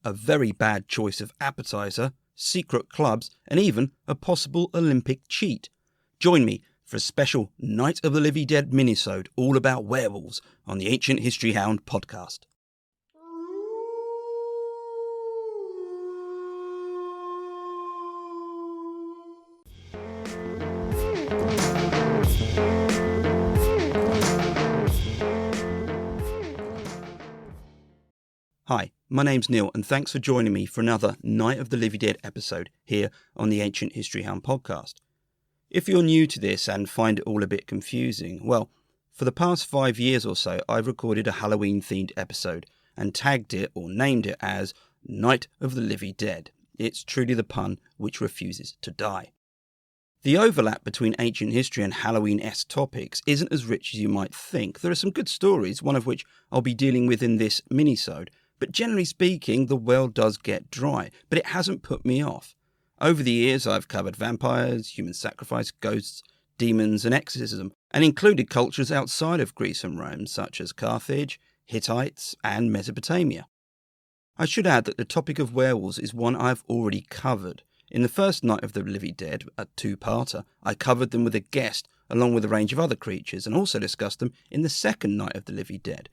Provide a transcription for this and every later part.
a very bad choice of appetizer, secret clubs, and even a possible Olympic cheat. Join me for a special Night of the Livy Dead minisode all about werewolves on the Ancient History Hound podcast. Hi, my name's Neil and thanks for joining me for another Night of the Livy Dead episode here on the Ancient History Hound podcast. If you're new to this and find it all a bit confusing, well, for the past 5 years or so I've recorded a Halloween themed episode and tagged it or named it as Night of the Livy Dead. It's truly the pun which refuses to die. The overlap between ancient history and Halloween-esque topics isn't as rich as you might think. There are some good stories, one of which I'll be dealing with in this minisode. But generally speaking, the well does get dry, but it hasn't put me off. Over the years, I've covered vampires, human sacrifice, ghosts, demons, and exorcism, and included cultures outside of Greece and Rome, such as Carthage, Hittites, and Mesopotamia. I should add that the topic of werewolves is one I've already covered. In the first Night of the Livy Dead, a two-parter, I covered them with a guest, along with a range of other creatures, and also discussed them in the second Night of the Livy Dead.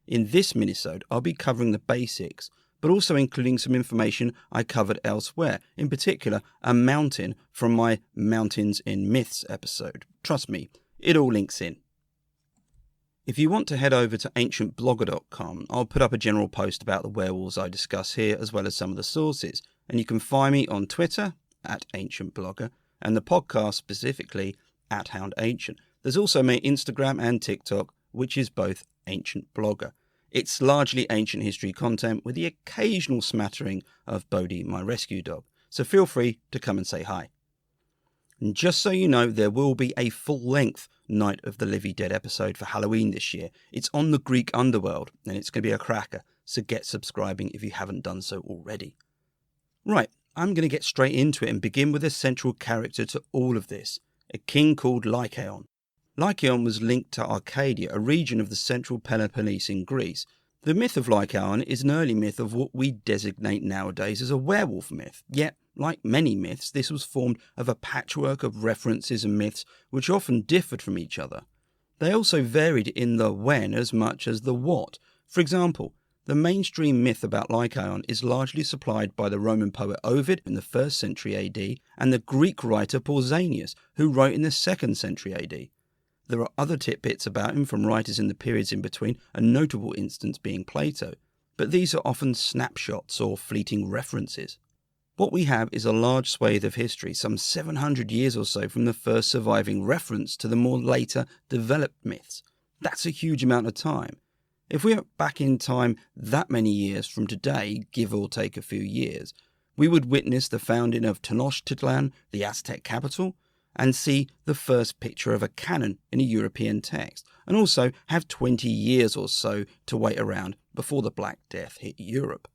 In this minisode, I'll be covering the basics, but also including some information I covered elsewhere, in particular a mountain from my Mountains in Myths episode. Trust me, it all links in. If you want to head over to ancientblogger.com, I'll put up a general post about the werewolves I discuss here, as well as some of the sources, and you can find me on Twitter, @ancientblogger, and the podcast specifically, @houndancient. There's also my Instagram and TikTok, which is both Ancient Blogger. It's largely ancient history content with the occasional smattering of Bodhi, my rescue dog, so feel free to come and say hi. And just so you know, there will be a full-length Night of the Livy Dead episode for Halloween this year. It's on the Greek underworld, and it's going to be a cracker, so get subscribing if you haven't done so already. Right, I'm going to get straight into it and begin with a central character to all of this, a king called Lykaion. Lykaion was linked to Arcadia, a region of the central Peloponnese in Greece. The myth of Lykaion is an early myth of what we designate nowadays as a werewolf myth. Yet, like many myths, this was formed of a patchwork of references and myths which often differed from each other. They also varied in the when as much as the what. For example, the mainstream myth about Lykaion is largely supplied by the Roman poet Ovid in the 1st century AD and the Greek writer Pausanias, who wrote in the 2nd century AD. There are other tidbits about him from writers in the periods in between, a notable instance being Plato, but these are often snapshots or fleeting references. What we have is a large swathe of history, some 700 years or so from the first surviving reference to the more later developed myths. That's a huge amount of time. If we went back in time that many years from today, give or take a few years, we would witness the founding of Tenochtitlan, the Aztec capital, and see the first picture of a cannon in a European text, and also have 20 years or so to wait around before the Black Death hit Europe.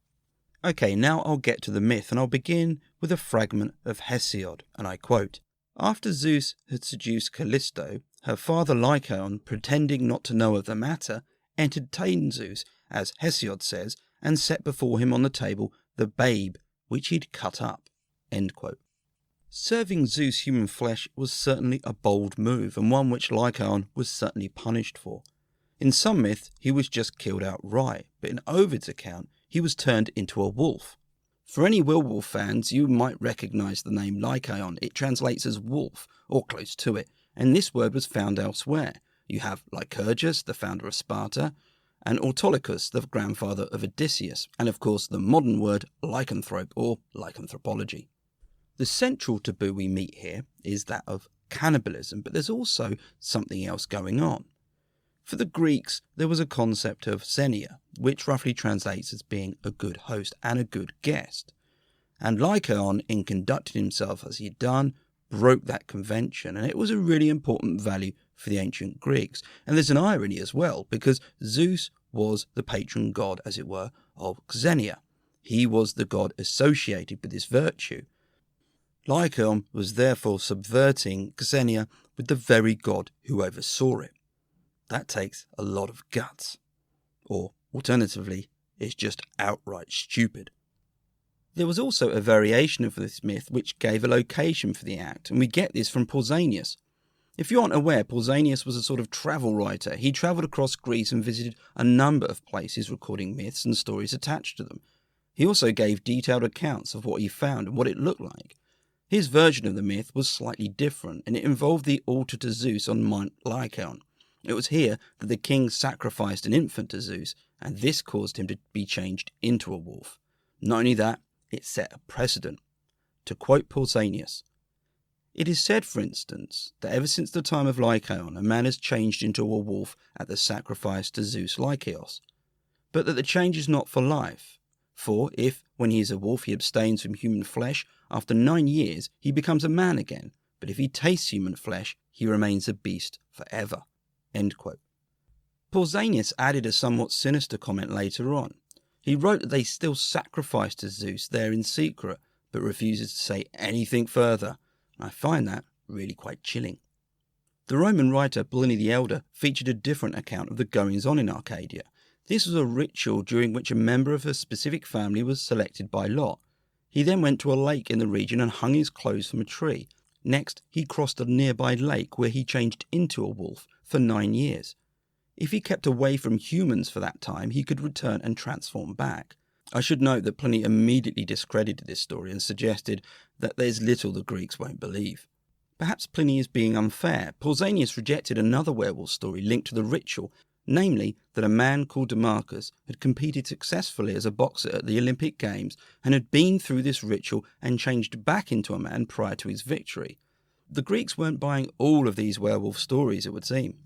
Okay, now I'll get to the myth, and I'll begin with a fragment of Hesiod, and I quote, "After Zeus had seduced Callisto, her father Lykaion, pretending not to know of the matter, entertained Zeus, as Hesiod says, and set before him on the table the babe which he'd cut up." End quote. Serving Zeus human flesh was certainly a bold move, and one which Lykaion was certainly punished for. In some myths, he was just killed outright, but in Ovid's account, he was turned into a wolf. For any werewolf fans, you might recognise the name Lykaion. It translates as wolf, or close to it, and this word was found elsewhere. You have Lycurgus, the founder of Sparta, and Autolycus, the grandfather of Odysseus, and of course the modern word lycanthrope, or lycanthropology. The central taboo we meet here is that of cannibalism, but there's also something else going on. For the Greeks, there was a concept of xenia, which roughly translates as being a good host and a good guest. And Lykaion, in conducting himself as he had done, broke that convention, and it was a really important value for the ancient Greeks. And there's an irony as well, because Zeus was the patron god, as it were, of xenia. He was the god associated with this virtue. Lykaion was therefore subverting xenia with the very god who oversaw it. That takes a lot of guts. Or, alternatively, it's just outright stupid. There was also a variation of this myth which gave a location for the act, and we get this from Pausanias. If you aren't aware, Pausanias was a sort of travel writer. He travelled across Greece and visited a number of places recording myths and stories attached to them. He also gave detailed accounts of what he found and what it looked like. His version of the myth was slightly different, and it involved the altar to Zeus on Mount Lykaion. It was here that the king sacrificed an infant to Zeus, and this caused him to be changed into a wolf. Not only that, it set a precedent. To quote Pausanias, "It is said, for instance, that ever since the time of Lykaion, a man has changed into a wolf at the sacrifice to Zeus Lykios, but that the change is not for life. For if, when he is a wolf, he abstains from human flesh, after 9 years he becomes a man again, but if he tastes human flesh, he remains a beast forever." End quote. Pausanias added a somewhat sinister comment later on. He wrote that they still sacrificed to Zeus there in secret, but refuses to say anything further. I find that really quite chilling. The Roman writer Pliny the Elder featured a different account of the goings-on in Arcadia. This was a ritual during which a member of a specific family was selected by lot. He then went to a lake in the region and hung his clothes from a tree. Next, he crossed a nearby lake where he changed into a wolf for 9 years. If he kept away from humans for that time, he could return and transform back. I should note that Pliny immediately discredited this story and suggested that there's little the Greeks won't believe. Perhaps Pliny is being unfair. Pausanias rejected another werewolf story linked to the ritual, namely that a man called Demarchus had competed successfully as a boxer at the Olympic Games and had been through this ritual and changed back into a man prior to his victory. The Greeks weren't buying all of these werewolf stories, it would seem.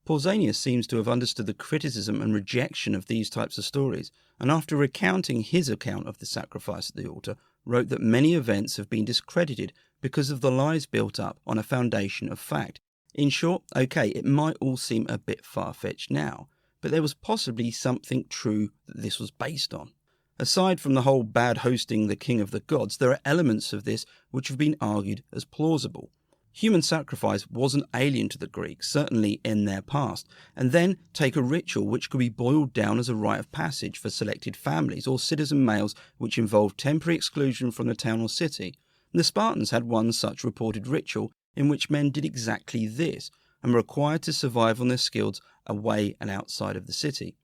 Pausanias seems to have understood the criticism and rejection of these types of stories, and after recounting his account of the sacrifice at the altar, wrote that many events have been discredited because of the lies built up on a foundation of fact. In short, okay, it might all seem a bit far-fetched now, but there was possibly something true that this was based on. Aside from the whole bad hosting the king of the gods, there are elements of this which have been argued as plausible. Human sacrifice wasn't alien to the Greeks, certainly in their past, and then take a ritual which could be boiled down as a rite of passage for selected families or citizen males which involved temporary exclusion from the town or city. The Spartans had one such reported ritual in which men did exactly this and were required to survive on their skills away and outside of the city.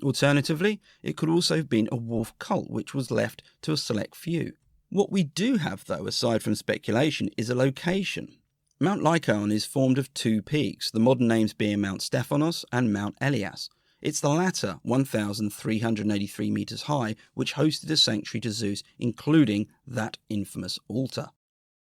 Alternatively, it could also have been a wolf cult which was left to a select few. What we do have, though, aside from speculation, is a location. Mount Lykaion is formed of 2 peaks, the modern names being Mount Stephanos and Mount Elias. It's the latter, 1,383 metres high, which hosted a sanctuary to Zeus, including that infamous altar.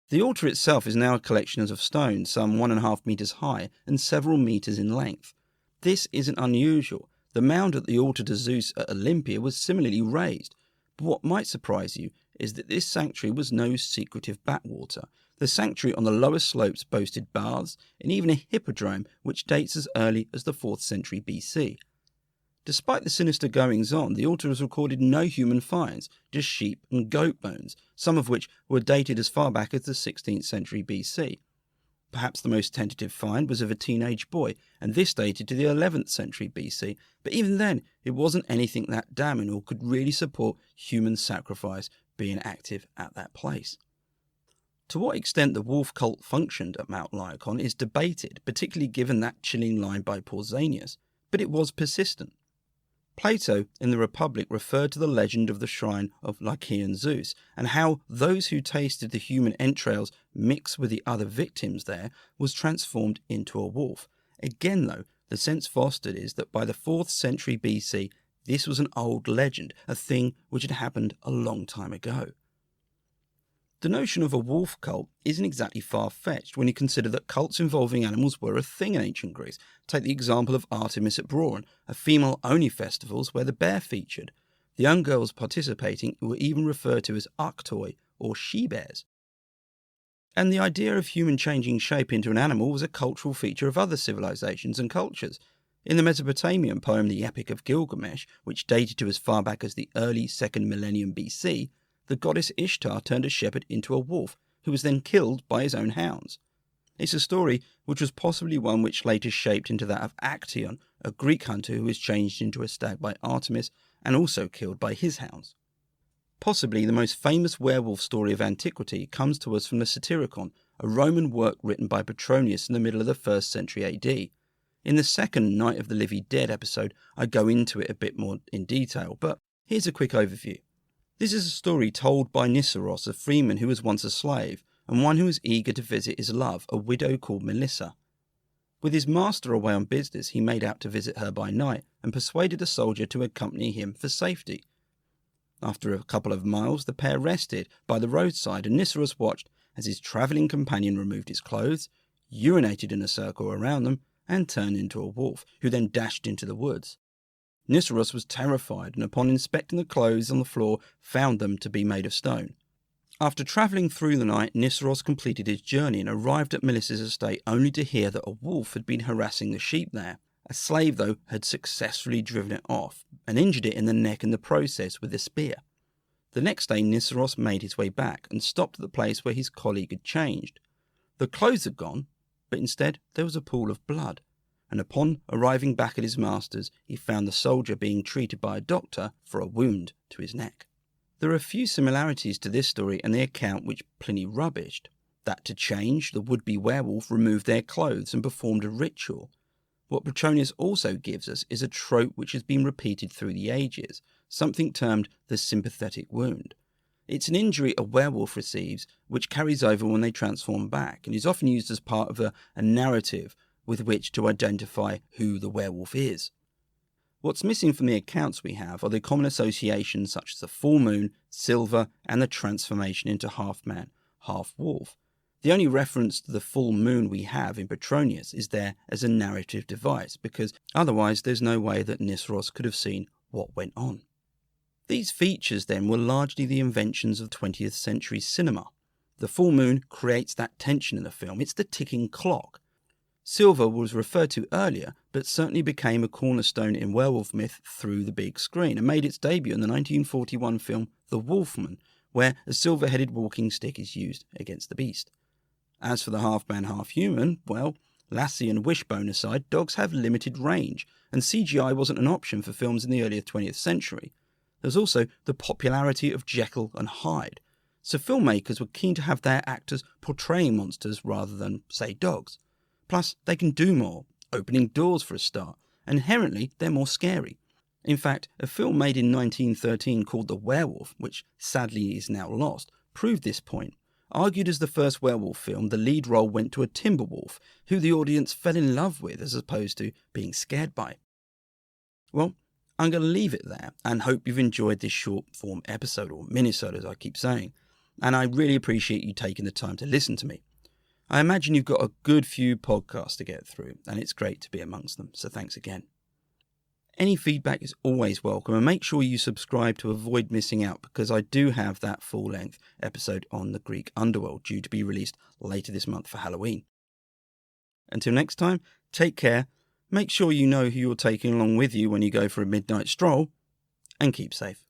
The altar itself is now a collection of stones, some 1.5 metres high and several metres in length. This isn't unusual. The mound at the altar to Zeus at Olympia was similarly raised. But what might surprise you is that this sanctuary was no secretive backwater. The sanctuary on the lower slopes boasted baths and even a hippodrome which dates as early as the 4th century BC. Despite the sinister goings-on, the altar has recorded no human finds, just sheep and goat bones, some of which were dated as far back as the 16th century BC. Perhaps the most tentative find was of a teenage boy, and this dated to the 11th century BC, but even then it wasn't anything that damning or could really support human sacrifice being active at that place. To what extent the wolf cult functioned at Mount Lykaion is debated, particularly given that chilling line by Pausanias, but it was persistent. Plato in the Republic referred to the legend of the shrine of Lycaean Zeus and how those who tasted the human entrails mixed with the other victims there was transformed into a wolf. Again though, the sense fostered is that by the 4th century BC this was an old legend, a thing which had happened a long time ago. The notion of a wolf cult isn't exactly far-fetched when you consider that cults involving animals were a thing in ancient Greece. Take the example of Artemis at Broron, a female-only festivals where the bear featured. The young girls participating were even referred to as arctoi, or she-bears. And the idea of human changing shape into an animal was a cultural feature of other civilizations and cultures. In the Mesopotamian poem The Epic of Gilgamesh, which dated to as far back as the early 2nd millennium BC, the goddess Ishtar turned a shepherd into a wolf, who was then killed by his own hounds. It's a story which was possibly one which later shaped into that of Actaeon, a Greek hunter who was changed into a stag by Artemis and also killed by his hounds. possibly the most famous werewolf story of antiquity comes to us from the Satyricon, a Roman work written by Petronius in the middle of the 1st century AD. In the second Night of the Livy Dead episode, I go into it a bit more in detail, but here's a quick overview. This is a story told by Niceros, a freeman who was once a slave, and one who was eager to visit his love, a widow called Melissa. With his master away on business, he made out to visit her by night and persuaded a soldier to accompany him for safety. After a couple of miles, the pair rested by the roadside, and Niceros watched as his travelling companion removed his clothes, urinated in a circle around them, and turned into a wolf, who then dashed into the woods. Niceros was terrified, and upon inspecting the clothes on the floor, found them to be made of stone. After travelling through the night, Niceros completed his journey and arrived at Melissa's estate only to hear that a wolf had been harassing the sheep there. A slave, though, had successfully driven it off and injured it in the neck in the process with a spear. The next day, Niceros made his way back and stopped at the place where his colleague had changed. The clothes had gone, but instead there was a pool of blood, and upon arriving back at his master's, he found the soldier being treated by a doctor for a wound to his neck. There are a few similarities to this story and the account which Pliny rubbished, that to change, the would-be werewolf removed their clothes and performed a ritual. What Petronius also gives us is a trope which has been repeated through the ages, something termed the sympathetic wound. It's an injury a werewolf receives which carries over when they transform back, and is often used as part of a narrative with which to identify who the werewolf is. What's missing from the accounts we have are the common associations such as the full moon, silver, and the transformation into half-man, half-wolf. The only reference to the full moon we have in Petronius is there as a narrative device, because otherwise there's no way that Niceros could have seen what went on. These features then were largely the inventions of 20th century cinema. The full moon creates that tension in the film, it's the ticking clock. Silver was referred to earlier, but certainly became a cornerstone in werewolf myth through the big screen and made its debut in the 1941 film The Wolfman, where a silver-headed walking stick is used against the beast. As for the half-man, half-human, well, Lassie and Wishbone aside, dogs have limited range, and CGI wasn't an option for films in the earlier 20th century. There's also the popularity of Jekyll and Hyde, so filmmakers were keen to have their actors portraying monsters rather than, say, dogs. Plus, they can do more, opening doors for a start, and inherently they're more scary. In fact, a film made in 1913 called The Werewolf, which sadly is now lost, proved this point. Argued as the first werewolf film, the lead role went to a timber wolf, who the audience fell in love with as opposed to being scared by. Well, I'm going to leave it there, and hope you've enjoyed this short-form episode, or minisode as I keep saying, and I really appreciate you taking the time to listen to me. I imagine you've got a good few podcasts to get through, and it's great to be amongst them, so thanks again. Any feedback is always welcome, and make sure you subscribe to avoid missing out, because I do have that full-length episode on the Greek underworld due to be released later this month for Halloween. Until next time, take care, make sure you know who you're taking along with you when you go for a midnight stroll, and keep safe.